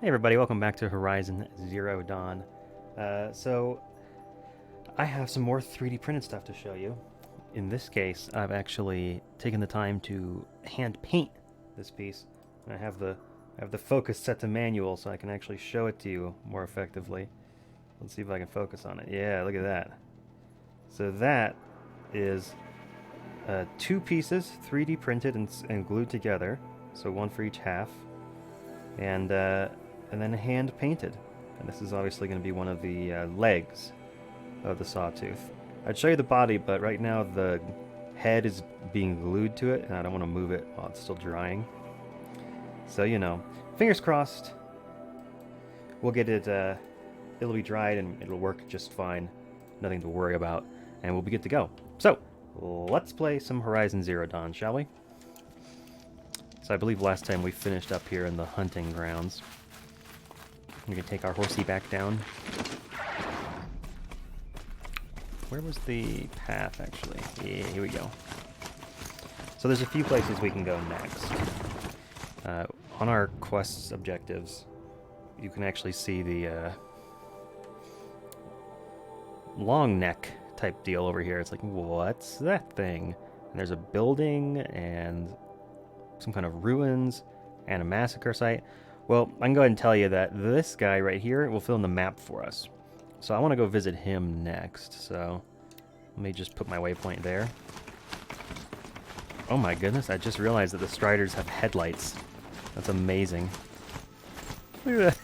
Hey everybody, welcome back to Horizon Zero Dawn. So, I have some more 3D printed stuff to show you. In this case, I've actually taken the time to hand paint this piece. And I have the focus set to manual so I can actually show it to you more effectively. Let's see if I can focus on it. Yeah, look at that. So that is two pieces, 3D printed and glued together. So one for each half. And then hand painted. And this is obviously going to be one of the legs of the sawtooth. I'd show you the body, but right now the head is being glued to it, and I don't want to move it while it's still drying. So, you know, fingers crossed. We'll get it, it'll be dried and it'll work just fine. Nothing to worry about, and we'll be good to go. So, let's play some Horizon Zero Dawn, shall we? So I believe last time we finished up here in the hunting grounds. We can take our horsey back down. Where was the path, actually? Yeah, here we go. So there's a few places we can go next. On our quest's objectives, you can actually see the long neck type deal over here. It's like, what's that thing? And there's a building and some kind of ruins and a massacre site. Well, I can go ahead and tell you that this guy right here will fill in the map for us. So I want to go visit him next. So let me just put my waypoint there. Oh my goodness, I just realized that the Striders have headlights. That's amazing. Look at that.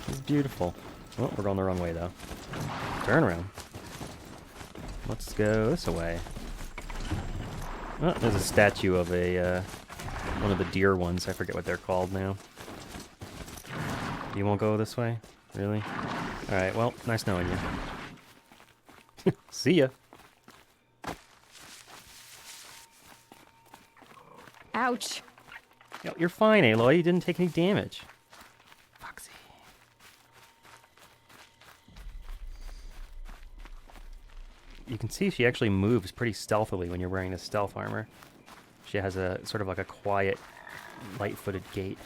It's beautiful. Oh, we're going the wrong way though. Turn around. Let's go this way. Oh, there's a statue of a one of the deer ones. I forget what they're called now. You won't go this way? Really? Alright, well, nice knowing you. See ya. Ouch. Yo, you're fine, Aloy. You didn't take any damage. Foxy. You can see she actually moves pretty stealthily when you're wearing this stealth armor. She has a sort of like a quiet, light-footed gait.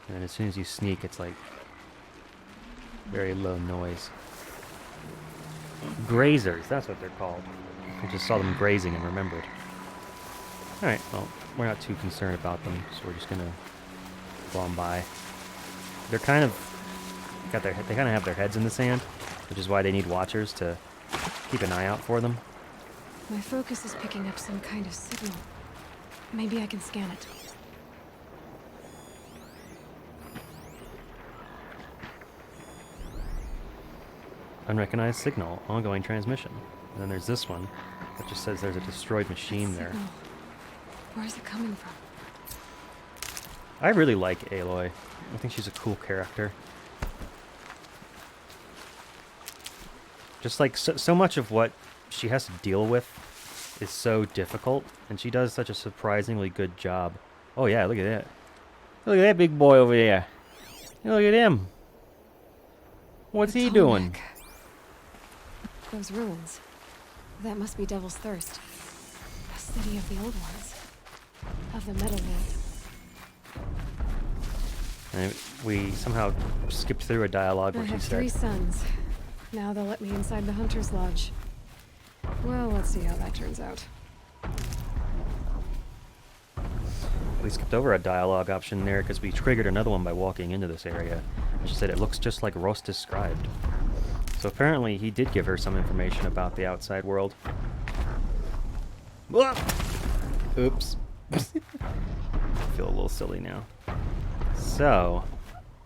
And then as soon as you sneak, it's like very low noise. Grazers, that's what they're called. I just saw them grazing and remembered. Alright, well, we're not too concerned about them, so we're just gonna go on by. They're kind of they kind of have their heads in the sand, which is why they need watchers to keep an eye out for them. My focus is picking up some kind of signal. Maybe I can scan it. Unrecognized signal, ongoing transmission. And then there's this one that just says there's a destroyed machine there. Signal. Where is it coming from? I really like Aloy. I think she's a cool character. Just like so much of what she has to deal with is so difficult, and she does such a surprisingly good job. Oh yeah, look at that. Look at that big boy over there. Look at him. What's he doing? Tallneck. Those ruins. That must be Devil's Thirst. A city of the old ones. Of the Metal World. And we somehow skipped through a dialogue I where she have said, 3 sons. Now they'll let me inside the Hunter's Lodge. Well, let's see how that turns out. we skipped over a dialogue option there because we triggered another one by walking into this area. She said it looks just like Ross described. So apparently he did give her some information about the outside world. Oops. I feel a little silly now. So,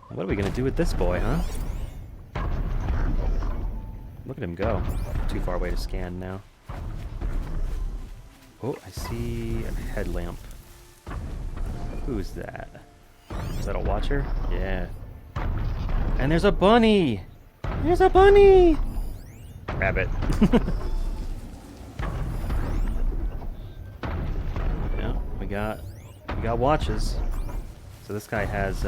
what are we gonna do with this boy, huh? Look at him go. Too far away to scan now. Oh, I see a headlamp. Who's that? Is that a watcher? Yeah. And there's a bunny! There's a bunny! Rabbit. Yeah, we got watches. So this guy has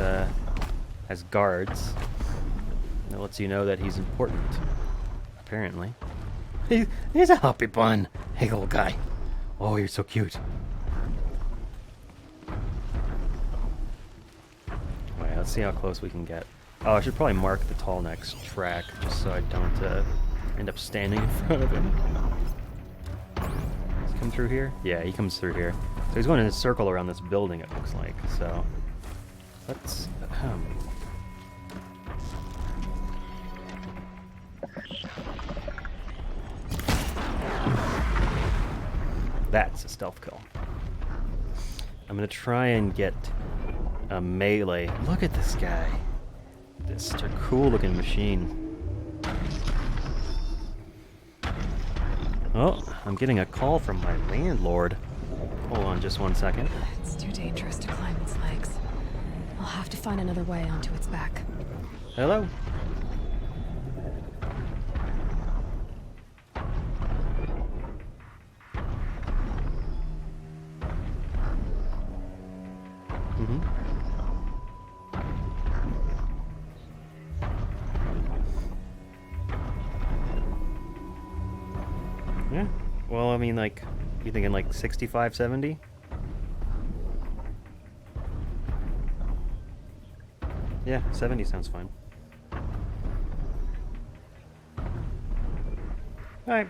guards. That lets you know that he's important. Apparently. He's a happy bun. Hey, little guy. Oh, you're so cute. Well, let's see how close we can get. Oh, I should probably mark the Tallneck's track just so I don't end up standing in front of him. Does he come through here? Yeah, he comes through here. So he's going in a circle around this building, it looks like. So let's That's a stealth kill. I'm gonna try and get a melee. Look at this guy. This is a cool looking machine. Oh, I'm getting a call from my landlord. Hold on just 1 second. It's too dangerous to climb its legs. I'll have to find another way onto its back. Hello? Yeah. Well, I mean, like, you thinking like 65, 70? Yeah, 70 sounds fine. Alright.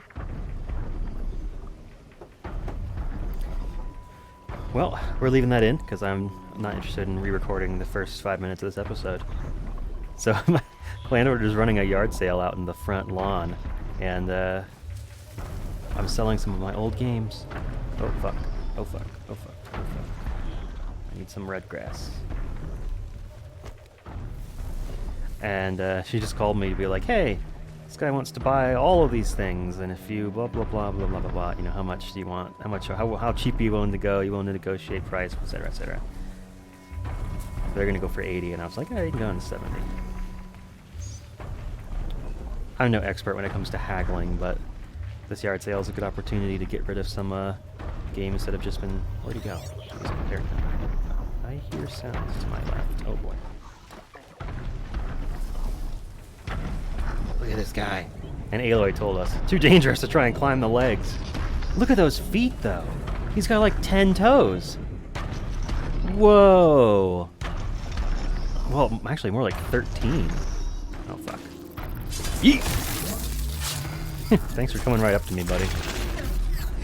Well, we're leaving that in, because I'm not interested in re-recording the first 5 minutes of this episode. So, my landlord is running a yard sale out in the front lawn, and, I'm selling some of my old games. Oh, fuck. Oh, fuck. Oh, fuck. Oh, fuck. I need some red grass. And, she just called me to be like, hey, this guy wants to buy all of these things, and if you blah, blah, blah, blah, blah, blah, blah, you know, how much do you want? How cheap are you willing to go? You willing to negotiate price, et cetera, et cetera. They're gonna go for 80, and I was like, hey, you can go on 70. I'm no expert when it comes to haggling, but this yard sale is a good opportunity to get rid of some games that have just been... Where'd he go? He's up there. I hear sounds to my left. Oh boy. Look at this guy. And Aloy told us, too dangerous to try and climb the legs. Look at those feet, though. He's got like 10 toes. Whoa. Well, actually more like 13. Oh, fuck. Yeet! Thanks for coming right up to me, buddy.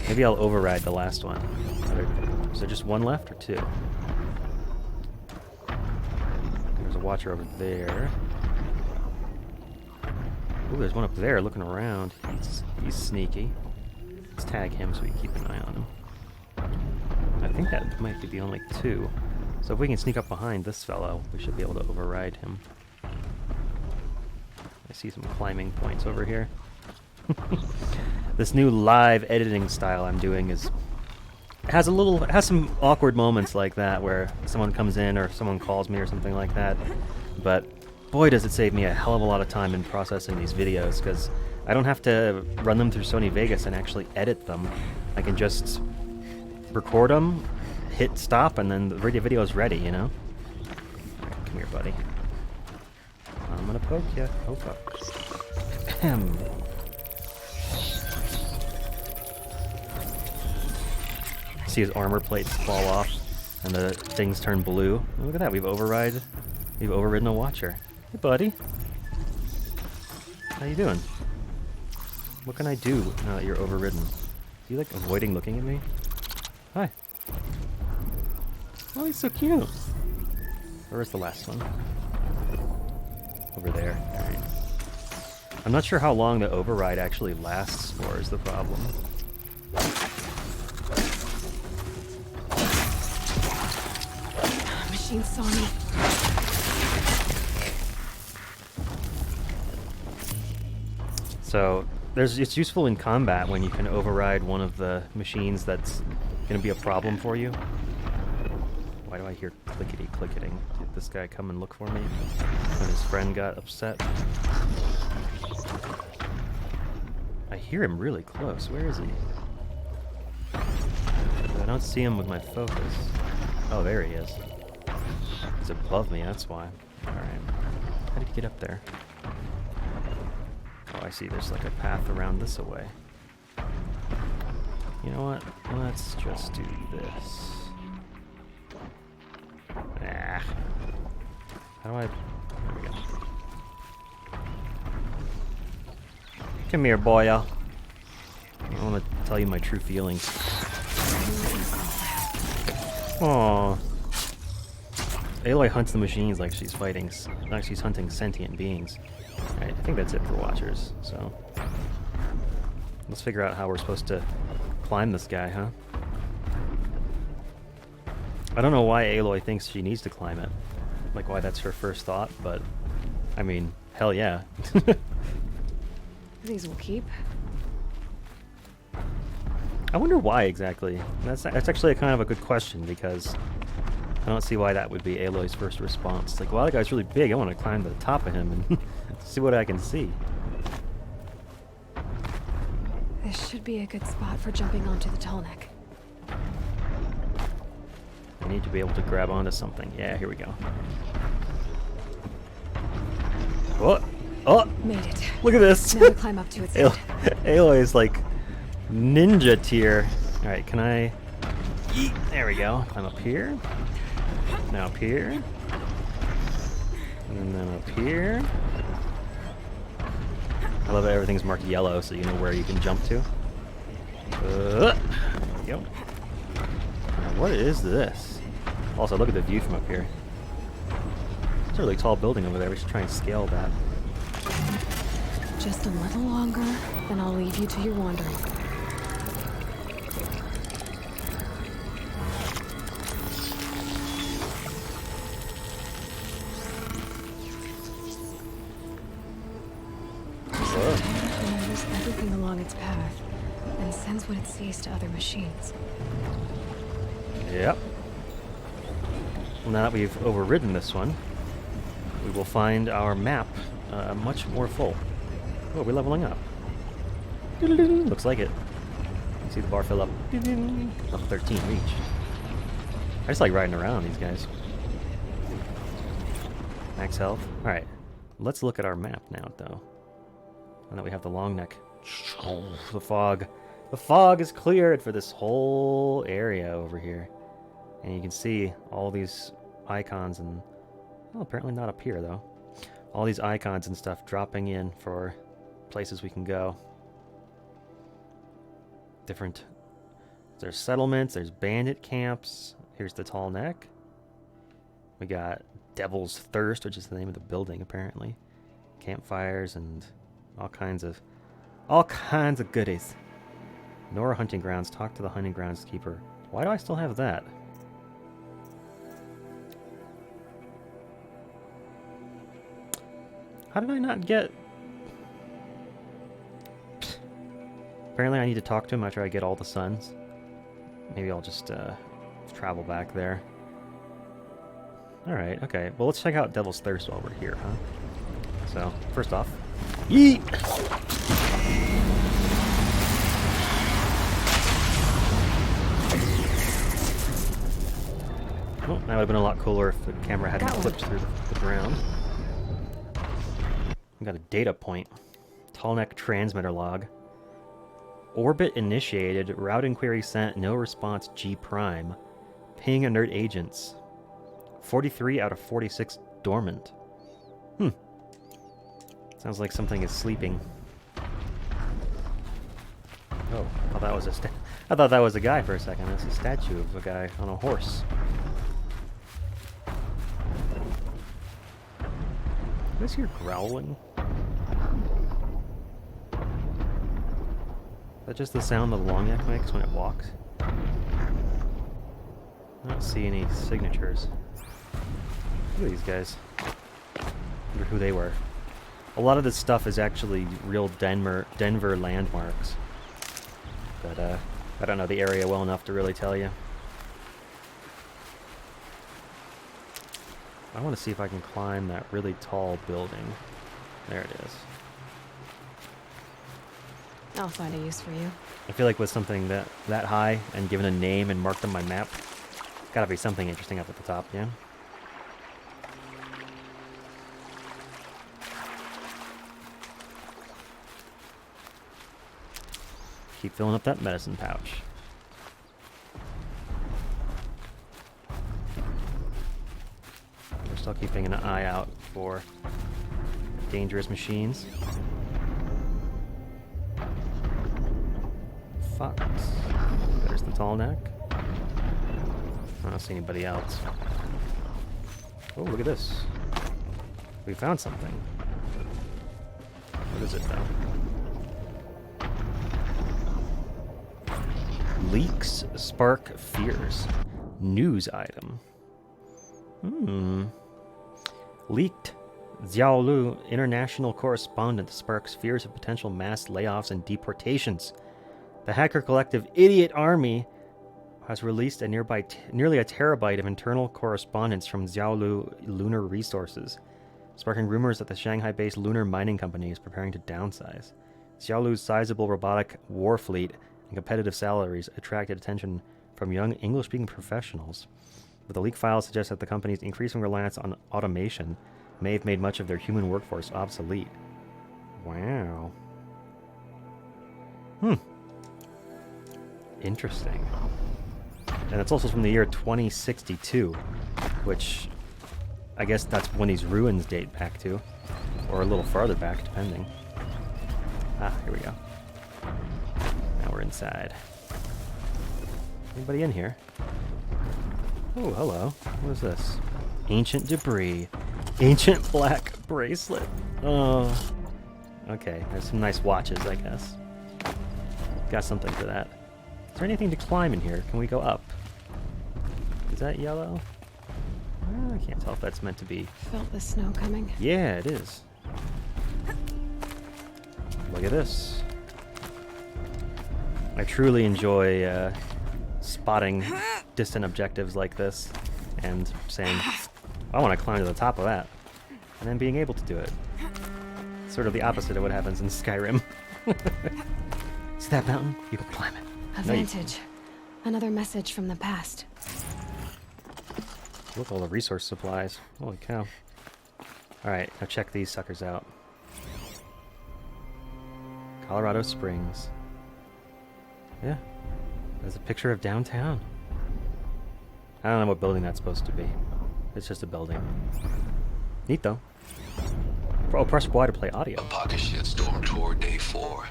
Maybe I'll override the last one. Is there just one left or two? There's a watcher over there. Ooh, there's one up there looking around. He's sneaky. Let's tag him so we can keep an eye on him. I think that might be the only two. So if we can sneak up behind this fellow, we should be able to override him. I see some climbing points over here. This new live editing style I'm doing has some awkward moments like that where someone comes in or someone calls me or something like that. But boy, does it save me a hell of a lot of time in processing these videos, because I don't have to run them through Sony Vegas and actually edit them. I can just record them, hit stop, and then the video is ready, you know? Right, come here, buddy. I'm gonna poke ya. Oh, fuck. Ahem. See his armor plates fall off, and the things turn blue. Look at that, we've overridden a watcher. Hey, buddy. How you doing? What can I do now that you're overridden? Are you, like, avoiding looking at me? Hi. Oh, he's so cute. Where's the last one? Over there. Alright. I'm not sure how long the override actually lasts for, is the problem. Machine saw me. So it's useful in combat when you can override one of the machines that's going to be a problem for you. Why do I hear clickety-clicketing? Did this guy come and look for me when his friend got upset? I hear him really close. Where is he? I don't see him with my focus. Oh, there he is. He's above me, that's why. Alright. How did he get up there? Oh, I see. There's like a path around this away. You know what? Let's just do this. Ah. How do I... There we go. Come here, boya. I want to tell you my true feelings. Aww. Aloy hunts the machines like she's fighting... like she's hunting sentient beings. Alright, I think that's it for Watchers, so... Let's figure out how we're supposed to climb this guy, huh? I don't know why Aloy thinks she needs to climb it. Like, why that's her first thought, but... I mean, hell yeah. These will keep. I wonder why exactly. That's actually a kind of a good question, because I don't see why that would be Aloy's first response. Like, well, that guy's really big. I want to climb to the top of him and see what I can see. This should be a good spot for jumping onto the Tallneck. I need to be able to grab onto something. Yeah, here we go. Oh! Oh! Made it. Look at this! Now to climb up to its head. Aloy is like ninja tier. Alright, can I... Yeet. There we go. Climb up here. Now up here. And then up here. I love that everything's marked yellow so you know where you can jump to. There we go. Now, what is this? Also, look at the view from up here. It's a really tall building over there. We should try and scale that. Just a little longer, then I'll leave you to your wandering. It knows everything along its path, and sends what it sees to other machines. Yep. Well, now that we've overridden this one, we will find our map much more full. Oh, we're leveling up. Looks like it. See the bar fill up. Level 13 reach. I just like riding around these guys. Max health. Alright, let's look at our map now, though. Now that we have the long neck. Oh, the fog. The fog is cleared for this whole area over here. And you can see all these icons and... Well, apparently not up here, though. All these icons and stuff dropping in for places we can go. Different... There's settlements, there's bandit camps. Here's the Tallneck. We got Devil's Thirst, which is the name of the building, apparently. Campfires and all kinds of goodies. Nora Hunting Grounds. Talk to the hunting grounds keeper. Why do I still have that? How did I not get... Apparently I need to talk to him after I get all the suns. Maybe I'll just travel back there. Alright, okay. Well, let's check out Devil's Thirst while we're here, huh? So, first off... Yeet! Oh, that would have been a lot cooler if the camera hadn't flipped through the ground. We got a data point. Tallneck transmitter log. Orbit initiated. Route inquiry sent. No response G prime. Ping alert agents. 43 out of 46 dormant. Sounds like something is sleeping. Oh, I thought that was I thought that was a guy for a second. That's a statue of a guy on a horse. What is here growling? Is that just the sound the long neck makes when it walks? I don't see any signatures. Look at these guys. Wonder who they were. A lot of this stuff is actually real Denver landmarks. But I don't know the area well enough to really tell you. I want to see if I can climb that really tall building. There it is. I'll find a use for you. I feel like with something that high and given a name and marked on my map, gotta be something interesting up at the top, yeah? Keep filling up that medicine pouch. We're still keeping an eye out for dangerous machines. Fox. There's the Tallneck. I don't see anybody else. Oh, look at this. We found something. What is it, though? Leaks spark fears. News item. Leaked Xiaolu international correspondent sparks fears of potential mass layoffs and deportations. The hacker collective Idiot Army has released a nearly a terabyte of internal correspondence from Xiaolu Lunar Resources, sparking rumors that the Shanghai-based lunar mining company is preparing to downsize. Xiaolu's sizable robotic war fleet and competitive salaries attracted attention from young English-speaking professionals, but the leaked files suggest that the company's increasing reliance on automation may have made much of their human workforce obsolete. Wow. Interesting. And it's also from the year 2062, which I guess that's when these ruins date back to, or a little farther back, depending. Ah, here we go. Now we're inside. Anybody in here? Oh, hello. What is this? Ancient debris. Ancient black bracelet. Oh. Okay, there's some nice watches, I guess. Got something for that. Is there anything to climb in here? Can we go up? Is that yellow? I can't tell if that's meant to be. Felt the snow coming. Yeah, it is. Look at this. I truly enjoy spotting distant objectives like this and saying, I want to climb to the top of that, and then being able to do it. Sort of the opposite of what happens in Skyrim. See that mountain? You can climb it. A vantage. Another message from the past. Look at all the resource supplies. Holy cow. Alright, now check these suckers out. Colorado Springs. Yeah. There's a picture of downtown. I don't know what building that's supposed to be. It's just a building. Neat though. Oh, press Y to play audio. A pocket shitstorm tour day 4.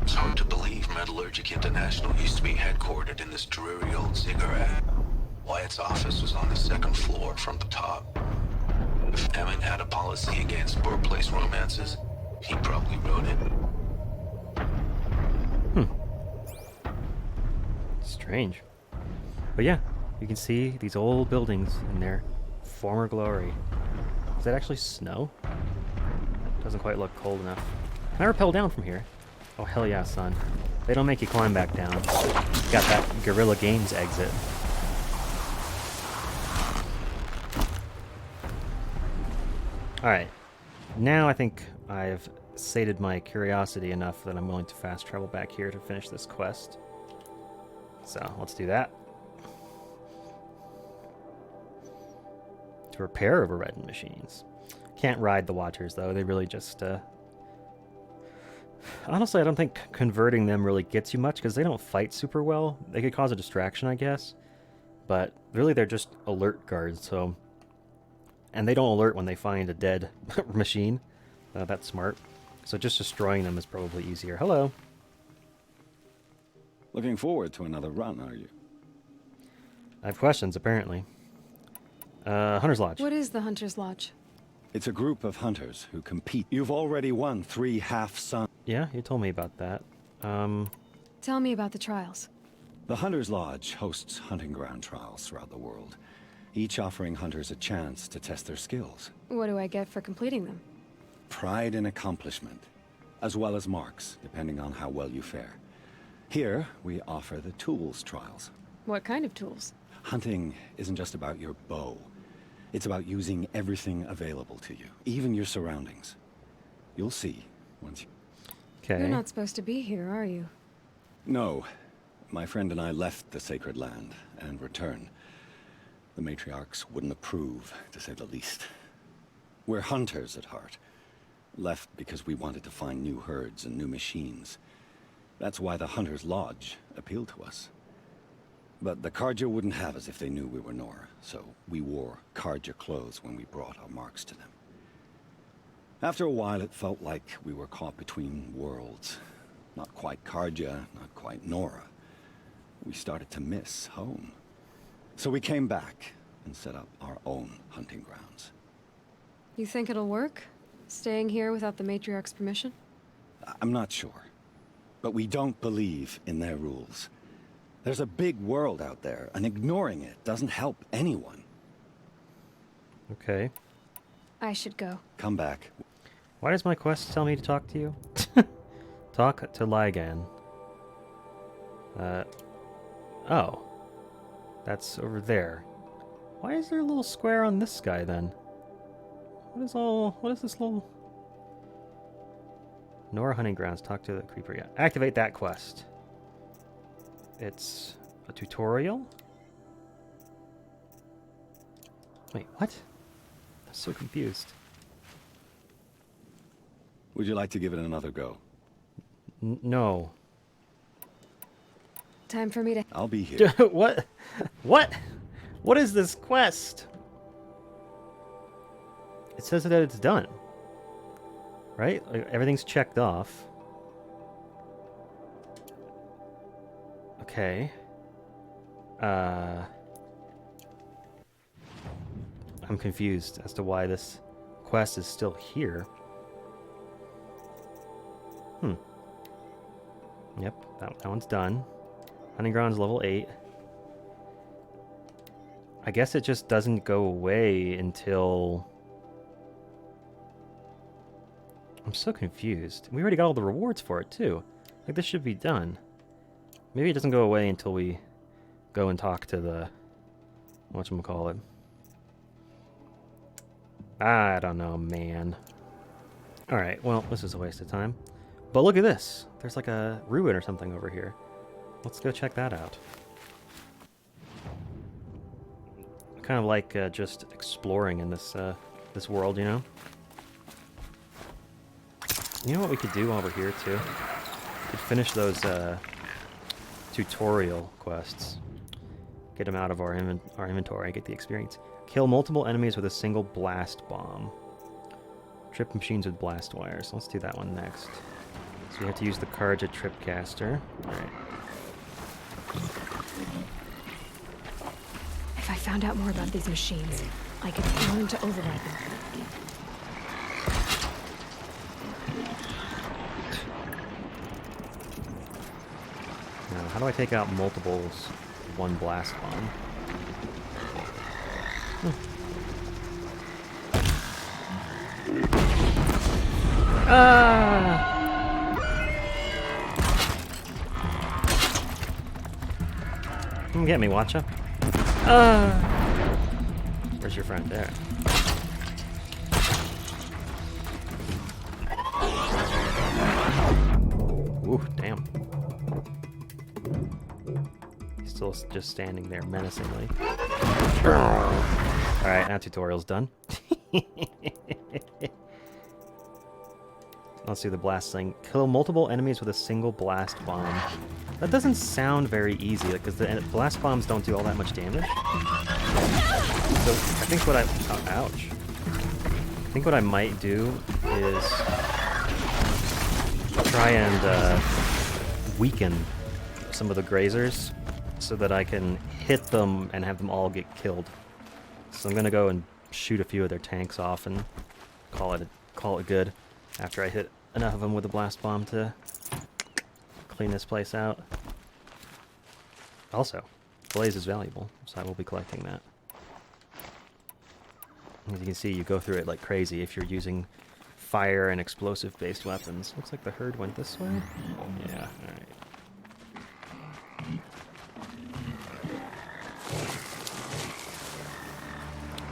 It's hard to believe Metallurgic International used to be headquartered in this dreary old ziggurat. Wyatt's office was on the 2nd floor from the top. If Emmett had a policy against workplace romances, he probably wrote it. Strange. But yeah, you can see these old buildings in their former glory. Is that actually snow? Doesn't quite look cold enough. Can I rappel down from here? Oh, hell yeah, son. They don't make you climb back down. Got that Guerrilla Games exit. Alright. Now I think I've sated my curiosity enough that I'm willing to fast travel back here to finish this quest. So, let's do that. To repair overridden machines. Can't ride the Watchers, though. They really just, honestly, I don't think converting them really gets you much, because they don't fight super well. They could cause a distraction, I guess. But, really, they're just alert guards, so... And they don't alert when they find a dead machine. That's smart. So just destroying them is probably easier. Hello. Looking forward to another run, are you? I have questions, apparently. Hunter's Lodge. What is the Hunter's Lodge? It's a group of hunters who compete. You've already won 3 half-suns. Yeah, you told me about that. Tell me about the trials. The Hunter's Lodge hosts hunting ground trials throughout the world, each offering hunters a chance to test their skills. What do I get for completing them? Pride in accomplishment, as well as marks, depending on how well you fare. Here, we offer the tools trials. What kind of tools? Hunting isn't just about your bow. It's about using everything available to you, even your surroundings. You'll see once you... Okay. You're not supposed to be here, are you? No. My friend and I left the sacred land and returned. The matriarchs wouldn't approve, to say the least. We're hunters at heart. Left because we wanted to find new herds and new machines. That's why the Hunter's Lodge appealed to us. But the Carja wouldn't have us if they knew we were Nora, so we wore Carja clothes when we brought our marks to them. After a while, it felt like we were caught between worlds. Not quite Carja, not quite Nora. We started to miss home. So we came back and set up our own hunting grounds. You think it'll work? Staying here without the matriarch's permission? I'm not sure. But we don't believe in their rules. There's a big world out there, and ignoring it doesn't help anyone. Okay. I should go. Come back. Why does my quest tell me to talk to you? Talk to Ligan. Oh. That's over there. Why is there a little square on this guy, then? What is this little... Nora Hunting Grounds, talk to the creeper. Yeah. Activate that quest. It's a tutorial? Wait, what? I'm so confused. Would you like to give it another go? No. Time for me to... I'll be here. What? What? What is this quest? It says that it's done. Right? Like, everything's checked off. Okay. I'm confused as to why this quest is still here. Yep, that one's done. Hunting grounds level 8. I guess it just doesn't go away until... I'm so confused. We already got all the rewards for it, too. Like, this should be done. Maybe it doesn't go away until we go and talk to the... whatchamacallit. I don't know, man. Alright, well, this is a waste of time. But look at this. There's like a ruin or something over here. Let's go check that out. Kind of like just exploring in this this world, you know? You know what we could do while we're here, too? We could finish those tutorial quests. Get them out of our inventory, get the experience. Kill multiple enemies with a single blast bomb. Trip machines with blast wires. Let's do that one next. So we have to use the Carja Tripcaster. Alright. If I found out more about these machines, I could learn to override them. Now, how do I take out multiples with one blast bomb? Ah! Come get me, Watcha. Where's your friend? There. Ooh, damn. He's still just standing there menacingly. Alright, now tutorial's done. Let's do the blast thing. Kill multiple enemies with a single blast bomb. That doesn't sound very easy, because the blast bombs don't do all that much damage. So I think what I... Oh, ouch. I think what I might do is try and weaken some of the grazers so that I can hit them and have them all get killed. So I'm gonna go and shoot a few of their tanks off and call it good after I hit enough of them with a blast bomb to clean this place out. Also, blaze is valuable, so I will be collecting that. As you can see, you go through it like crazy if you're using fire and explosive-based weapons. Looks like the herd went this way. Yeah, alright.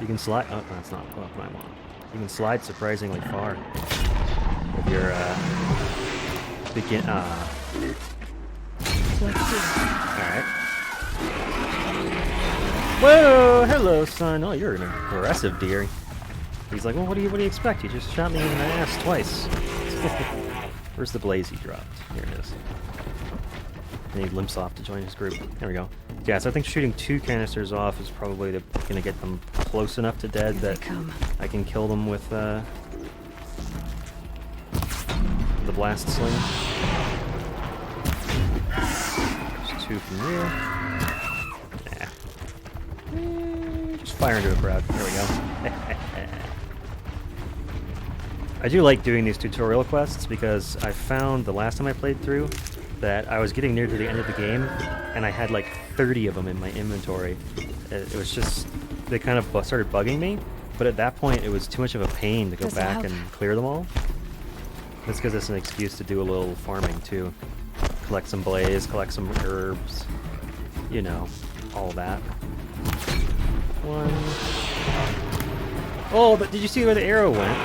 You can slide... Oh, that's not what I want. You can slide surprisingly far with your, begin... Alright. Whoa! Hello, son! Oh, you're an aggressive deer. He's like, well, what do you expect? You just shot me in the ass twice. Where's the blaze he dropped? Here it is. And he limps off to join his group. There we go. Yeah, so I think shooting 2 canisters off is probably gonna get them close enough to dead that I can kill them with the blast sling. There's 2 from here. Nah. Just fire into a crowd. There we go. I do like doing these tutorial quests because I found the last time I played through that I was getting near to the end of the game and I had like 30 of them in my inventory. It was just, they kind of started bugging me, but at that point it was too much of a pain to go back and clear them all. That's because it's an excuse to do a little farming too. Collect some blaze, collect some herbs, you know, all that. 1. Oh, but did you see where the arrow went?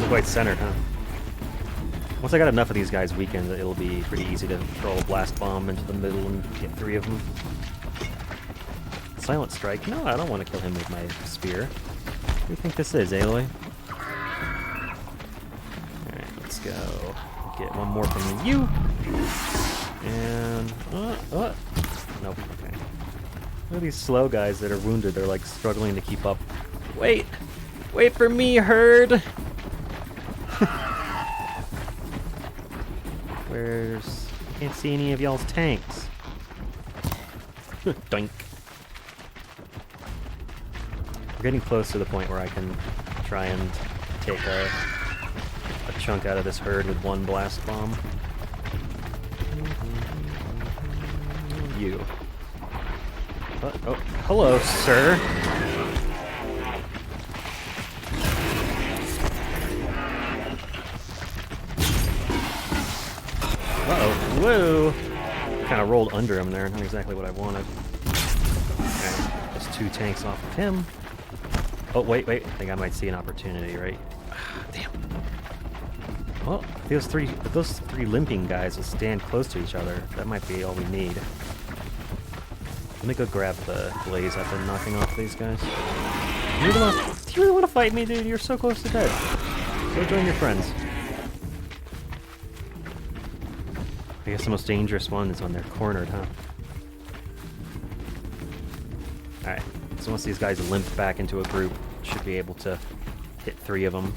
Quite centered, huh? Once I got enough of these guys weakened, it'll be pretty easy to throw a blast bomb into the middle and get 3 of them. Silent strike? No, I don't want to kill him with my spear. What do you think this is, Aloy? Alright, let's go. Get 1 more from you. And... Nope, okay. Look at these slow guys that are wounded. They're like struggling to keep up. Wait! Wait for me, herd! Where's... Can't see any of y'all's tanks. Doink. We're getting close to the point where I can try and take a chunk out of this herd with 1 blast bomb. You. Oh, hello, sir. Uh-oh. Whoa! Kind of rolled under him there. Not exactly what I wanted. Alright, just 2 tanks off of him. Oh, wait. I think I might see an opportunity, right? Damn. Well, if those three limping guys will stand close to each other, that might be all we need. Let me go grab the blaze I've been knocking off these guys. Do you really want to fight me, dude? You're so close to dead. Go join your friends. I guess the most dangerous one is when they're cornered, huh? Alright, so once these guys limp back into a group, should be able to hit 3 of them.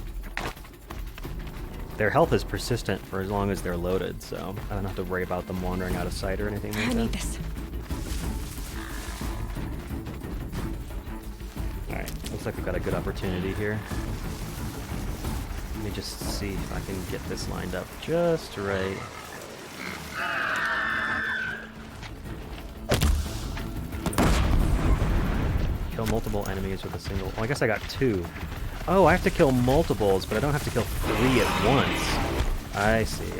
Their health is persistent for as long as they're loaded, so I don't have to worry about them wandering out of sight or anything like that. I need this. Alright, looks like we've got a good opportunity here. Let me just see if I can get this lined up just right. Kill multiple enemies with a single... Well, I guess I got 2. Oh, I have to kill multiples, but I don't have to kill 3 at once. I see.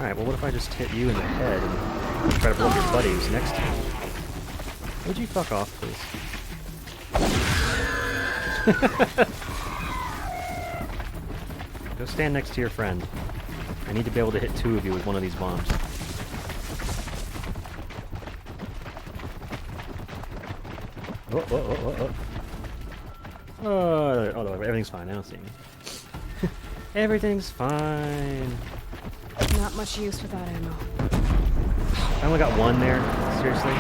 Alright, well what if I just hit you in the head and try to blow up your buddy who's next to you? Would you fuck off, please? Go stand next to your friend. I need to be able to hit 2 of you with one of these bombs. Oh, no, everything's fine. I don't see me. Everything's fine. Not much use without ammo. I only got 1 there. Seriously?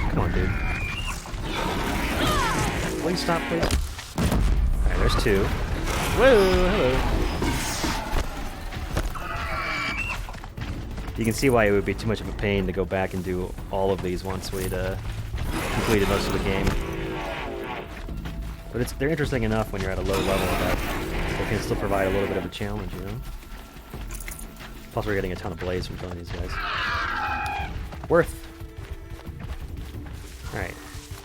Come on, dude. Please stop, please. Alright, there's 2. Whoa, hello. You can see why it would be too much of a pain to go back and do all of these once we'd completed most of the game. But they're interesting enough when you're at a low level that they can still provide a little bit of a challenge, you know? Plus we're getting a ton of blaze from killing these guys. Worth! Alright,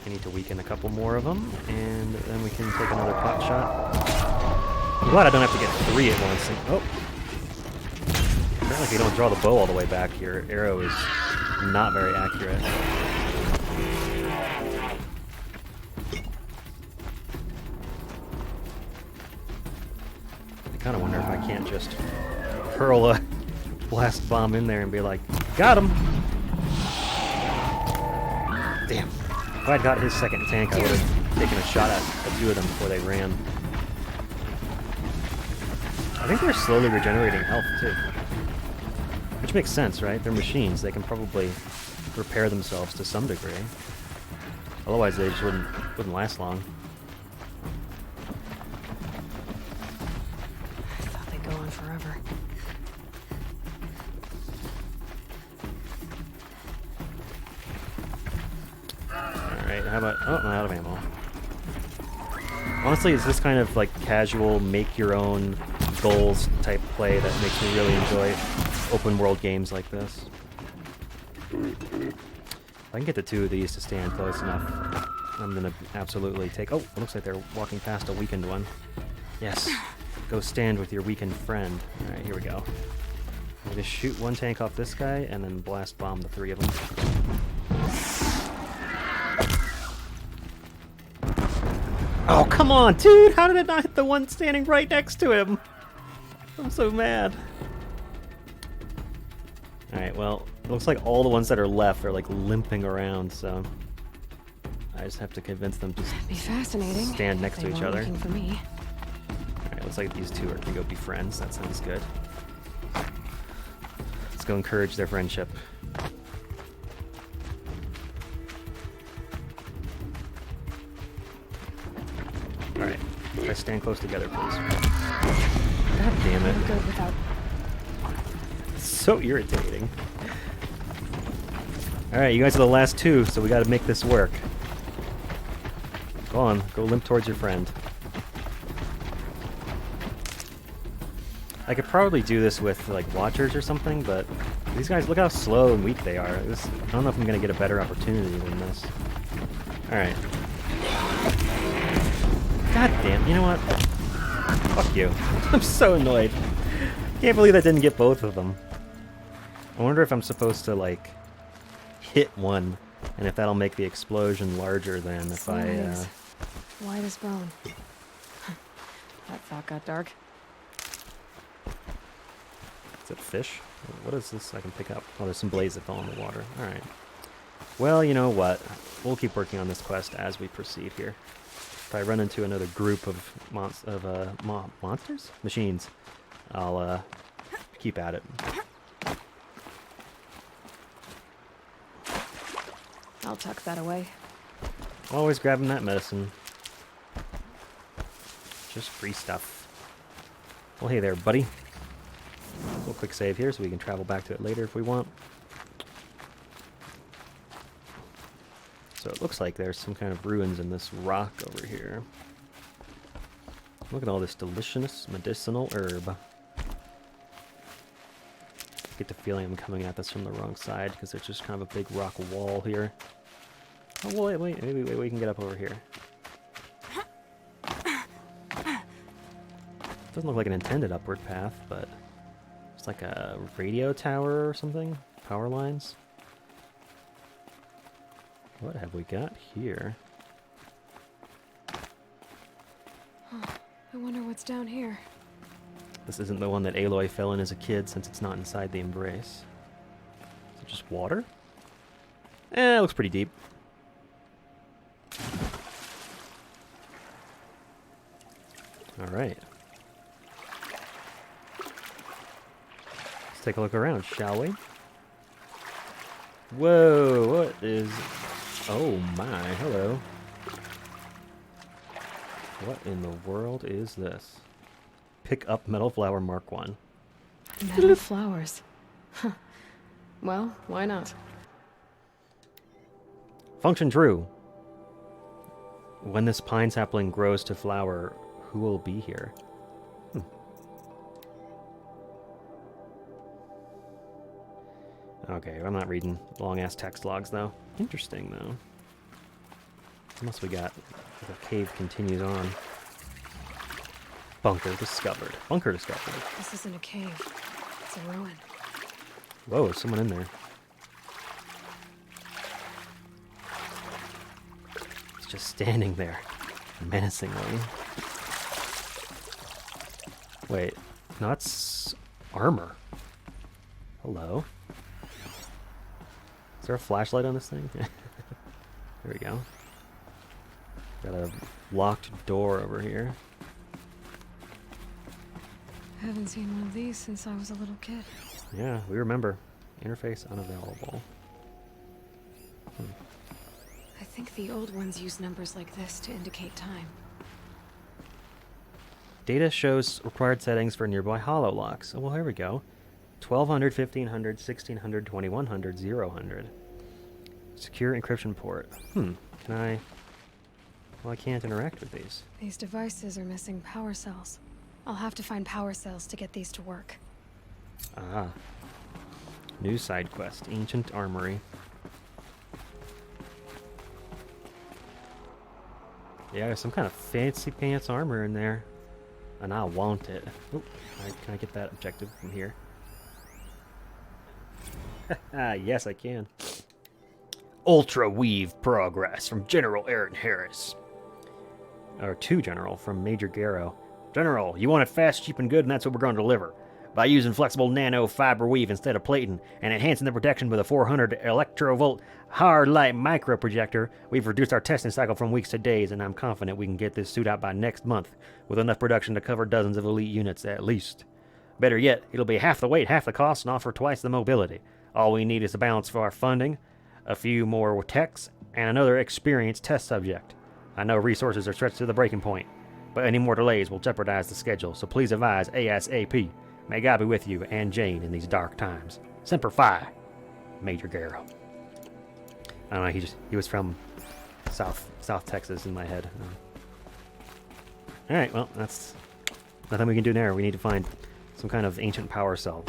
I need to weaken a couple more of them, and then we can take another pot shot. I'm glad I don't have to get 3 at once. Oh! Apparently if you don't draw the bow all the way back, your arrow is not very accurate. I kind of wonder if I can't just hurl a blast bomb in there and be like, got him! Damn. If I'd got his second tank, I would have taken a shot at 2 of them before they ran. think they're slowly regenerating health, too. Which makes sense, right? They're machines. They can probably repair themselves to some degree. Otherwise, they just wouldn't last long. I thought they'd go on forever. Alright, how about... Oh, I'm out of ammo. Honestly, it's this kind of, like, casual, make-your-own goals type play that makes me really enjoy open-world games like this. If I can get the two of these to stand close enough, I'm gonna absolutely take... Oh, it looks like they're walking past a weakened one. Yes. Go stand with your weakened friend. Alright, here we go. I'm gonna shoot one tank off this guy, and then blast bomb the three of them. Oh, come on, dude! How did it not hit the one standing right next to him? I'm so mad. Alright, well, it looks like all the ones that are left are, like, limping around, so... I just have to convince them to That'd be fascinating. stand next They to each weren't other. looking for me. Alright, looks like these two are gonna go be friends. That sounds good. Let's go encourage their friendship. Alright, let's stand close together, please. God damn I'm it. good without... It's so irritating. Alright, you guys are the last two, so we gotta make this work. Go on, go limp towards your friend. I could probably do this with, like, watchers or something, but these guys, look how slow and weak they are. I don't know if I'm gonna get a better opportunity than this. Alright. God damn, you know what? Fuck you. I'm so annoyed. Can't believe I didn't get both of them. I wonder if I'm supposed to, like, hit one, and if that'll make the explosion larger than if Nice. White as bone. That thought got dark. Is it fish? What is this I can pick up? Oh, there's some blades that fell in the water. Alright. Well, you know what? We'll keep working on this quest as we proceed here. If I run into another group of monsters? Machines. I'll keep at it. I'll tuck that away. Always grabbing that medicine. Just free stuff. Well, hey there, buddy. A little quick save here so we can travel back to it later if we want. So it looks like there's some kind of ruins in this rock over here. Look at all this delicious medicinal herb. I get the feeling I'm coming at this from the wrong side because there's just kind of a big rock wall here. Oh, wait, maybe we can get up over here. Doesn't look like an intended upward path, but it's like a radio tower or something? Power lines? What have we got here? I wonder what's down here. This isn't the one that Aloy fell in as a kid since it's not inside the embrace. Is it just water? It looks pretty deep. Alright. Let's take a look around, shall we? Whoa, what is... Oh my, hello. What in the world is this? Pick up metal flower Mark 1. Metal flowers. Huh. Well, why not? Function true. When this pine sapling grows to flower, who will be here? Okay, I'm not reading long-ass text logs, though. Interesting, though. What else we got? The cave continues on. Bunker discovered. Bunker discovered. This isn't a cave. It's a ruin. Whoa, there's someone in there. It's just standing there, menacingly. Wait, no, that's armor. Hello. Is there a flashlight on this thing? There we go. Got a locked door over here. I haven't seen one of these since I was a little kid. Yeah, we remember. Interface unavailable. I think the old ones use numbers like this to indicate time. Data shows required settings for nearby hollow locks. Oh, well, here we go. 1200, 1500, 1600, 2100, 000. Secure encryption port. Can I... Well, I can't interact with these. These devices are missing power cells. I'll have to find power cells to get these to work. Ah. New side quest. Ancient Armory. Yeah, there's some kind of fancy pants armor in there. And I want it. Oh, can I get that objective from here? Yes, I can. Ultra Weave Progress from General Aaron Harris. Or to General from Major Garrow. General, you want it fast, cheap, and good, and that's what we're going to deliver. By using flexible nano fiber weave instead of plating, and enhancing the protection with a 400 electrovolt hard light micro projector, we've reduced our testing cycle from weeks to days, and I'm confident we can get this suit out by next month, with enough production to cover dozens of elite units at least. Better yet, it'll be half the weight, half the cost, and offer twice the mobility. All we need is a balance for our funding, a few more techs, and another experienced test subject. I know resources are stretched to the breaking point, but any more delays will jeopardize the schedule, so please advise ASAP. May God be with you and Jane in these dark times. Semper Fi, Major Garrow. I don't know, he was from South Texas in my head. Alright, well, that's nothing we can do there. We need to find some kind of ancient power cell.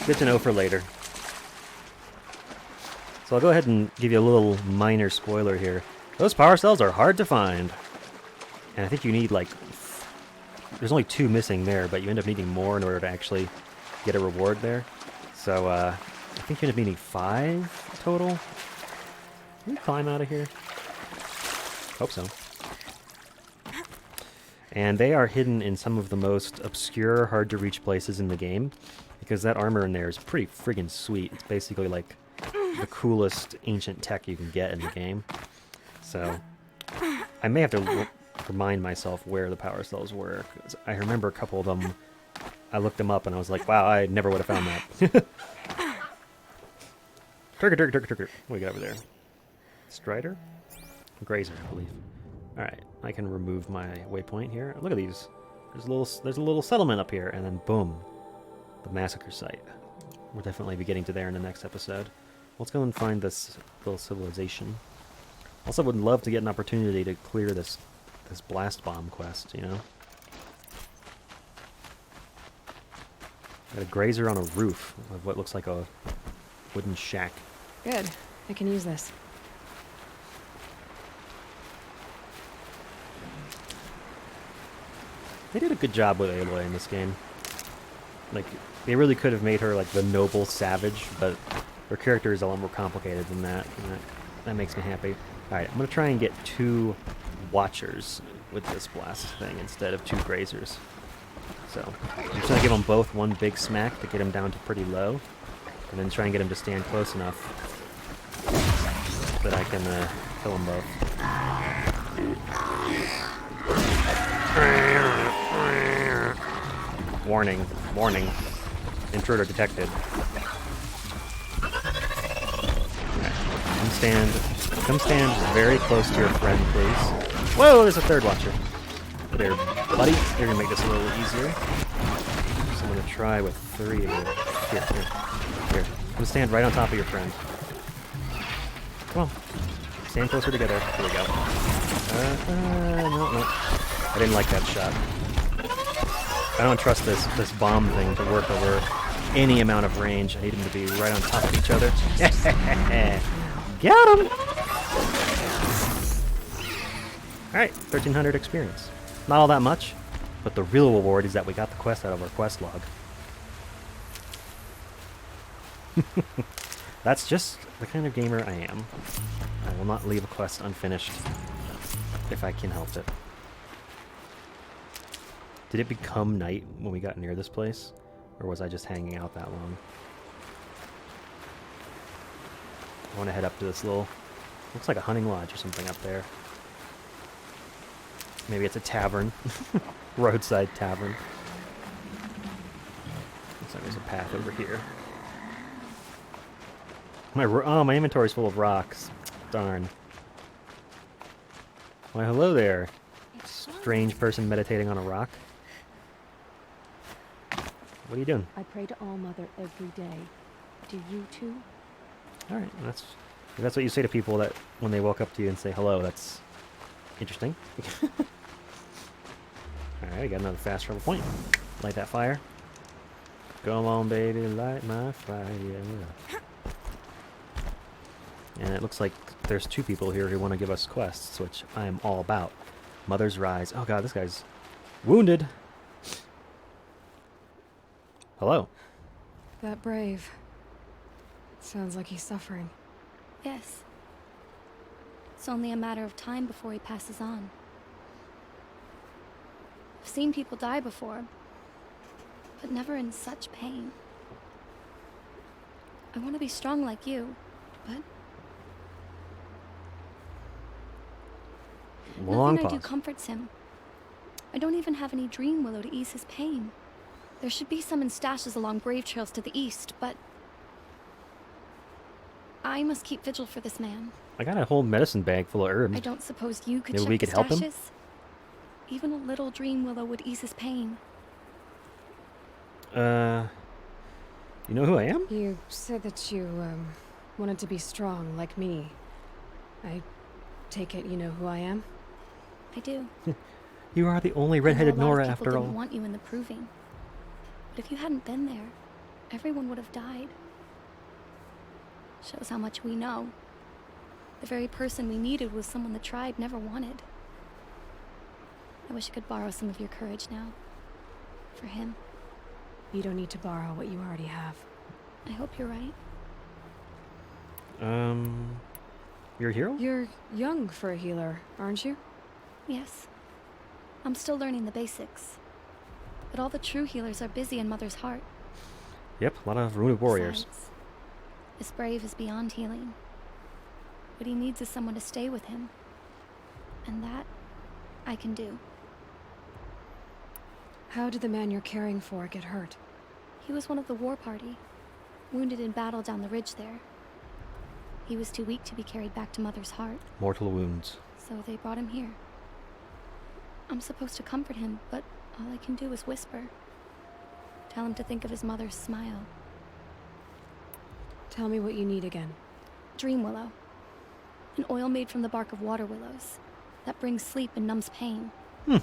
Good to know for later. So I'll go ahead and give you a little minor spoiler here. Those power cells are hard to find. And I think you need, like... There's only 2 missing there, but you end up needing more in order to actually get a reward there. So, I think you end up needing 5 total. Can we climb out of here? Hope so. And they are hidden in some of the most obscure, hard-to-reach places in the game, because that armor in there is pretty friggin' sweet. It's basically, like, the coolest ancient tech you can get in the game. So, I may have to remind myself where the power cells were. 'Cause I remember a couple of them. I looked them up and I was like, wow, I never would have found that. Turkey. What do we got over there? Strider? Grazer, I believe. Alright, I can remove my waypoint here. Look at these. There's a little settlement up here, and then boom. The massacre site. We'll definitely be getting to there in the next episode. Let's go and find this little civilization. Also would love to get an opportunity to clear this blast bomb quest, you know? Got a grazer on a roof of what looks like a wooden shack. Good. I can use this. They did a good job with Aloy in this game. Like, they really could have made her like the noble savage, but her character is a lot more complicated than that, and that makes me happy. Alright, I'm going to try and get 2 Watchers with this blast thing instead of 2 Grazers. So, I'm just going to give them both one big smack to get them down to pretty low, and then try and get them to stand close enough that I can kill them both. Warning, warning. Intruder detected. Come stand very close to your friend, please. Whoa, there's a 3rd Watcher. There, buddy. You're gonna make this a little easier. So I'm gonna try with 3 of you. Here. Come stand right on top of your friend. Come on. Stand closer together. Here we go. No. I didn't like that shot. I don't trust this bomb thing to work over any amount of range. I need them to be right on top of each other. Got him! Alright, 1,300 experience. Not all that much, but the real reward is that we got the quest out of our quest log. That's just the kind of gamer I am. I will not leave a quest unfinished if I can help it. Did it become night when we got near this place? Or was I just hanging out that long? I want to head up to this little... Looks like a hunting lodge or something up there. Maybe it's a tavern. Roadside tavern. Looks like there's a path over here. My inventory's full of rocks. Darn. Why, hello there. Strange person meditating on a rock. What are you doing? I pray to All Mother every day. Do you too? All right, that's what you say to people that when they walk up to you and say hello. That's interesting. All right, I got another fast travel point. Light that fire. Come on, baby, light my fire. Yeah. And it looks like there's 2 people here who want to give us quests, which I am all about. Mother's Rise. Oh god, this guy's wounded. Hello. That brave. Sounds like he's suffering. Yes. It's only a matter of time before he passes on. I've seen people die before, but never in such pain. I want to be strong like you, but Long nothing I do pause. comforts him. I don't even have any dream willow to ease his pain. There should be some in stashes along grave trails to the east, but I must keep vigil for this man. I got a whole medicine bag full of herbs. I don't suppose you could Maybe check we the could help him? stashes? Even a little dream willow would ease his pain. You know who I am? You said that you, wanted to be strong like me. I take it you know who I am? I do. You are the only I know redheaded a lot of Nora people after didn't all. want you in the proving. But if you hadn't been there, everyone would have died. Shows how much we know. The very person we needed was someone the tribe never wanted. I wish I could borrow some of your courage now. For him. You don't need to borrow what you already have. I hope you're right. You're a hero? You're young for a healer, aren't you? Yes. I'm still learning the basics. But all the true healers are busy in Mother's heart. Yep, a lot of wounded warriors. Besides, this brave is beyond healing. What he needs is someone to stay with him. And that, I can do. How did the man you're caring for get hurt? He was one of the war party, wounded in battle down the ridge there. He was too weak to be carried back to Mother's heart, Mortal wounds. so they brought him here. I'm supposed to comfort him, but all I can do is whisper. Tell him to think of his mother's smile. Tell me what you need again. Dream willow. An oil made from the bark of water willows that brings sleep and numbs pain. My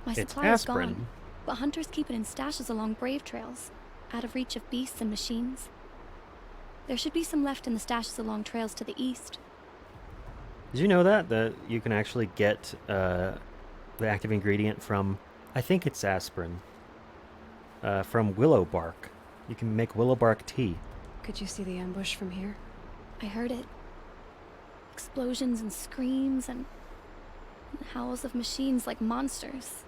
It's supply is aspirin. gone, but hunters keep it in stashes along brave trails, out of reach of beasts and machines. There should be some left in the stashes along trails to the east. Did you know that you can actually get the active ingredient from, I think it's aspirin, from willow bark. You can make willow bark tea. Could you see the ambush from here? I heard it. Explosions and screams and howls of machines like monsters.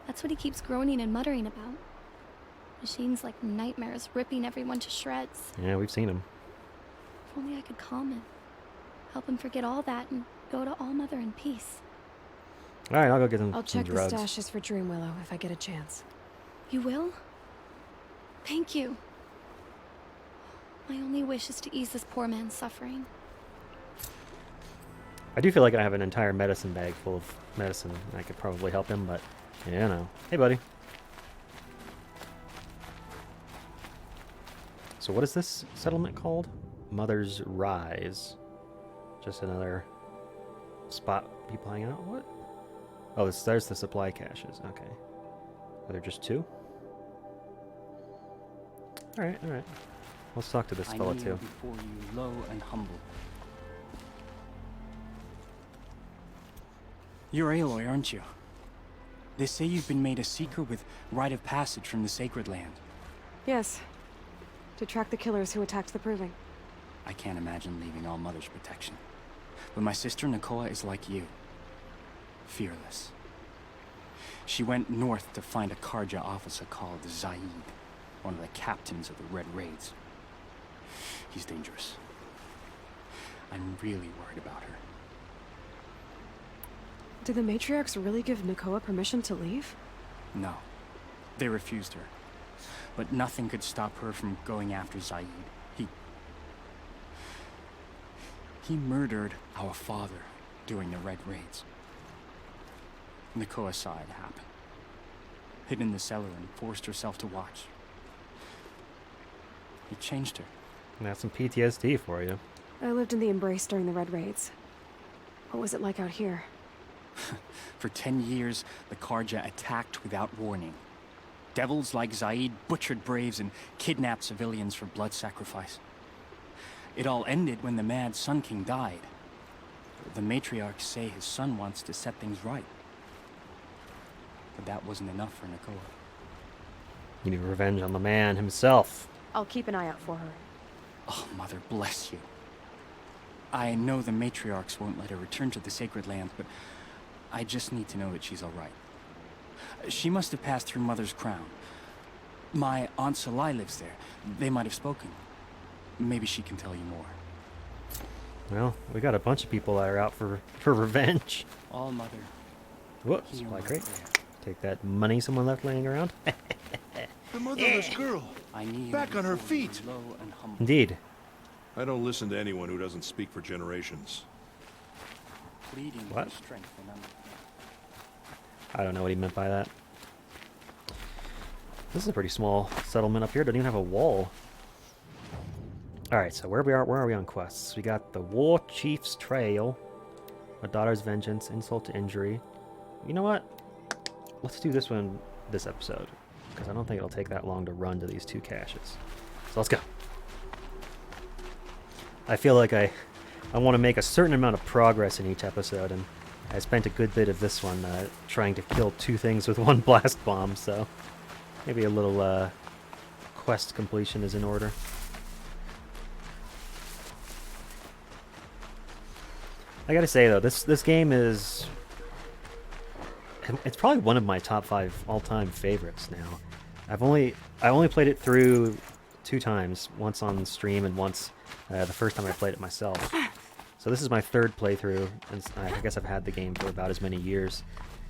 That's what he keeps groaning and muttering about. Machines like nightmares ripping everyone to shreds. Yeah, we've seen them. If only I could calm him. Help him forget all that and go to All Mother in peace. All right, I'll go get some, I'll some check the drugs. stashes for Dream Willow if I get a chance. You will? Thank you. My only wish is to ease this poor man's suffering. I do feel like I have an entire medicine bag full of medicine. I could probably help him, but you know. Hey, buddy. So what is this settlement called? Mother's Rise. Just another spot people hang out. What? Oh, there's the supply caches. Okay. Are there just 2? All right, all right. Let's talk to this I fella kneel too. before you, low and humble. You're Aloy, aren't you? They say you've been made a seeker with rite of passage from the Sacred Land. Yes. To track the killers who attacked the Proving. I can't imagine leaving All Mother's protection. But my sister Nakoa is like you. Fearless. She went north to find a Karja officer called Zaid, one of the captains of the Red Raids. He's dangerous. I'm really worried about her. Did the matriarchs really give Nakoa permission to leave? No. They refused her. But nothing could stop her from going after Zaid. He murdered our father during the Red Raids. Nakoa saw it happen. Hid in the cellar and forced herself to watch. He changed her. That's some PTSD for you. I lived in the Embrace during the Red Raids. What was it like out here? For 10 years, the Karja attacked without warning. Devils like Zaid butchered braves and kidnapped civilians for blood sacrifice. It all ended when the mad Sun King died. The matriarchs say his son wants to set things right. But that wasn't enough for Nakoa. You need revenge on the man himself. I'll keep an eye out for her. Oh, Mother bless you. I know the matriarchs won't let her return to the Sacred Land, but I just need to know that she's all right. She must have passed through Mother's crown. My Aunt Salai lives there. They might have spoken. Maybe she can tell you more. Well, we got a bunch of people that are out for revenge. All Mother. Whoops, hear supply my crate. prayer. Take that money someone left laying around. The motherless girl. I kneel Back on her before you, feet. low and humble. Indeed. I don't listen to anyone who doesn't speak for generations. Pleading What? for strength and understanding. I don't know what he meant by that. This is a pretty small settlement up here. Doesn't even have a wall. Alright, so where are we on quests? We got the War Chief's Trail, A Daughter's Vengeance, Insult to Injury. You know what? Let's do this one this episode, because I don't think it'll take that long to run to these two caches. So let's go. I feel like I want to make a certain amount of progress in each episode, and I spent a good bit of this one trying to kill two things with one blast bomb, so maybe a little quest completion is in order. I gotta say though, this game is... It's probably one of my top 5 all-time favorites now. I only played it through 2 times, once on stream and once the first time I played it myself. So this is my 3rd playthrough, and I guess I've had the game for about as many years.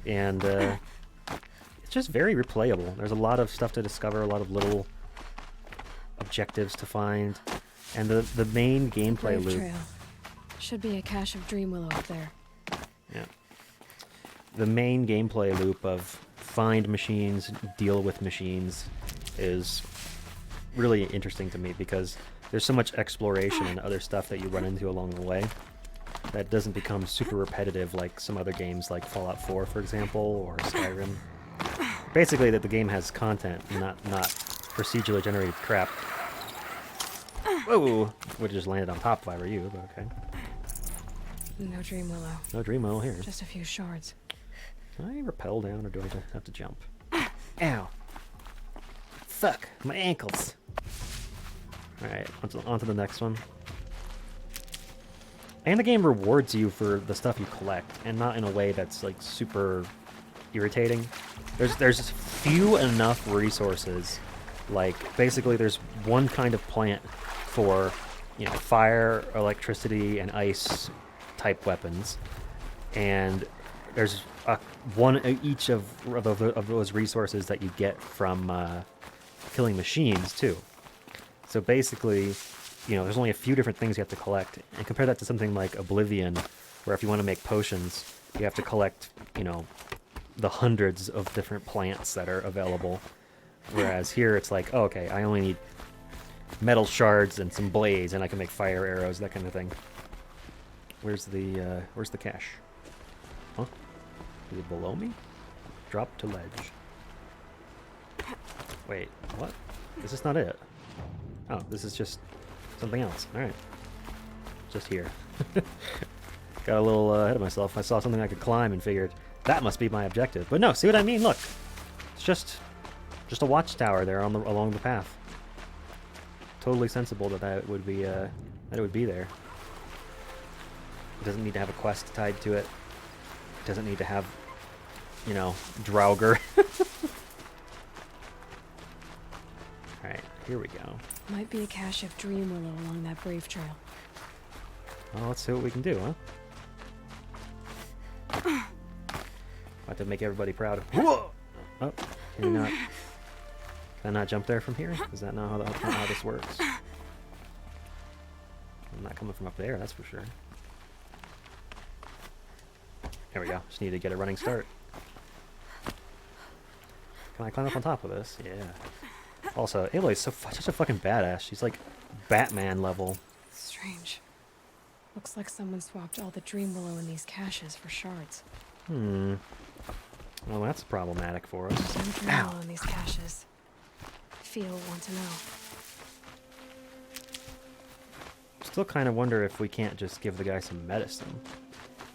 And it's just very replayable. There's a lot of stuff to discover, a lot of little objectives to find, and the main gameplay Brave loop. Trail. Should be a cache of Dream Willow up there. Yeah. The main gameplay loop of find machines, deal with machines is really interesting to me because there's so much exploration and other stuff that you run into along the way that doesn't become super repetitive like some other games like Fallout 4, for example, or Skyrim. Basically, that the game has content, not procedurally generated crap. Whoa! Would have just landed on top if I were you, but okay. No Dream Willow. No Dream Willow here. Just a few shards. Can I rappel down or do I have to jump? Ow! Fuck! My ankles! Alright, on to the next one. And the game rewards you for the stuff you collect, and not in a way that's like super irritating. There's few enough resources. Like, basically there's one kind of plant for, you know, fire, electricity, and ice type weapons. And there's one each of those resources that you get from killing machines, too. So basically, you know, there's only a few different things you have to collect. And compare that to something like Oblivion, where if you want to make potions, you have to collect, you know, the hundreds of different plants that are available. Whereas here it's like, oh, okay, I only need metal shards and some blades, and I can make fire arrows, that kind of thing. Where's the cache? Huh? Is it below me? Drop to ledge. Wait, what? Is this not it? Oh, this is just something else. Alright. Just here. Got a little ahead of myself. I saw something I could climb and figured that must be my objective. But no, see what I mean? Look. It's just a watchtower there along the path. Totally sensible that it would be there. It doesn't need to have a quest tied to it. It doesn't need to have, you know, Draugr. Alright, here we go. Might be a cache of Dream Willow along that Brave Trail. Well, let's see what we can do, huh? have to make everybody proud. Whoa! Oh, can you not? Can I not jump there from here? Is that not how this works? I'm not coming from up there, that's for sure. There we go. Just need to get a running start. Can I climb up on top of this? Yeah. Also, Aloy's such a fucking badass. She's like Batman level. Strange. Looks like someone swapped all the dream willow in these caches for shards. Well, that's problematic for us. There's no dream willow in these caches. Feel want to know. Still kind of wonder if we can't just give the guy some medicine.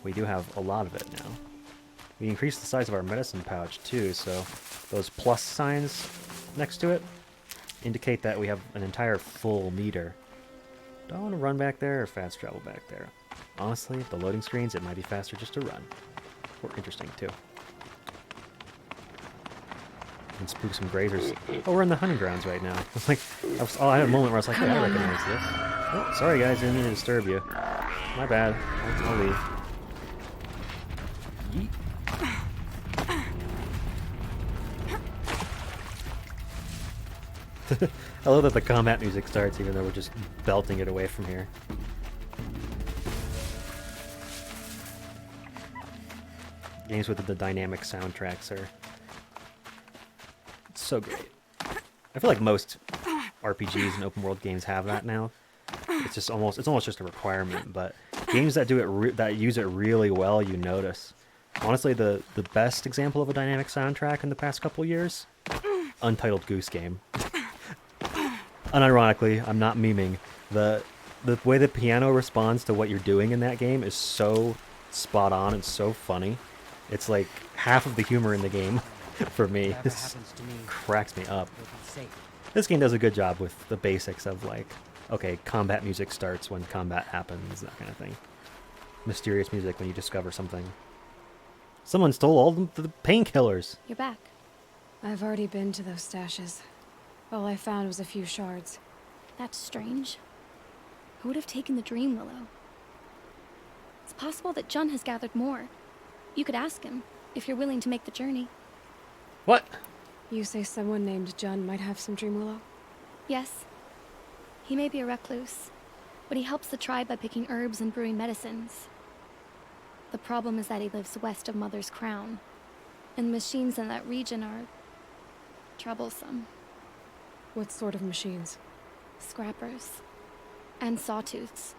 We do have a lot of it now. We increased the size of our medicine pouch too, so those plus signs next to it indicate that we have an entire full meter. Do I want to run back there or fast travel back there? Honestly, the loading screens, it might be faster just to run. Or interesting too. And spook some grazers. Oh, we're in the hunting grounds right now. It's like, I had a moment where I was like, hey, I recognize this. Oh, sorry guys, didn't mean to disturb you. My bad. I'll leave. Yeet. I love that the combat music starts even though we're just belting it away from here. Games with the dynamic soundtracks are so great. I feel like most RPGs and open world games have that now. It's almost just a requirement, but games that do it that use it really well, you notice. Honestly, the best example of a dynamic soundtrack in the past couple years, Untitled Goose Game. Unironically, I'm not memeing. The way the piano responds to what you're doing in that game is so spot on and so funny. It's like half of the humor in the game for me. This cracks me up. This game does a good job with the basics of like, okay, combat music starts when combat happens, that kind of thing. Mysterious music when you discover something. Someone stole all the painkillers. You're back. I've already been to those stashes. All I found was a few shards. That's strange. Who would have taken the dream willow? It's possible that Jun has gathered more. You could ask him, if you're willing to make the journey. What? You say someone named Jun might have some dream willow? Yes. He may be a recluse, but he helps the tribe by picking herbs and brewing medicines. The problem is that he lives west of Mother's Crown, and machines in that region are troublesome. What sort of machines? Scrappers. And sawtooths.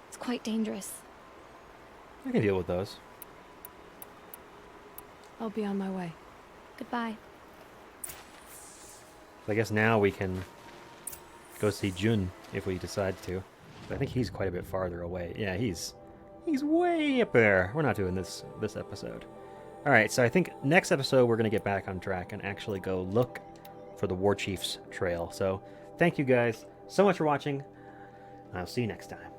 It's quite dangerous. I can deal with those. I'll be on my way. Goodbye. So I guess now we can go see Jun if we decide to. But I think he's quite a bit farther away. Yeah, he's way up there. We're not doing this episode. All right, so I think next episode we're going to get back on track and actually go look for the War Chief's trail. So thank you guys so much for watching. I'll see you next time.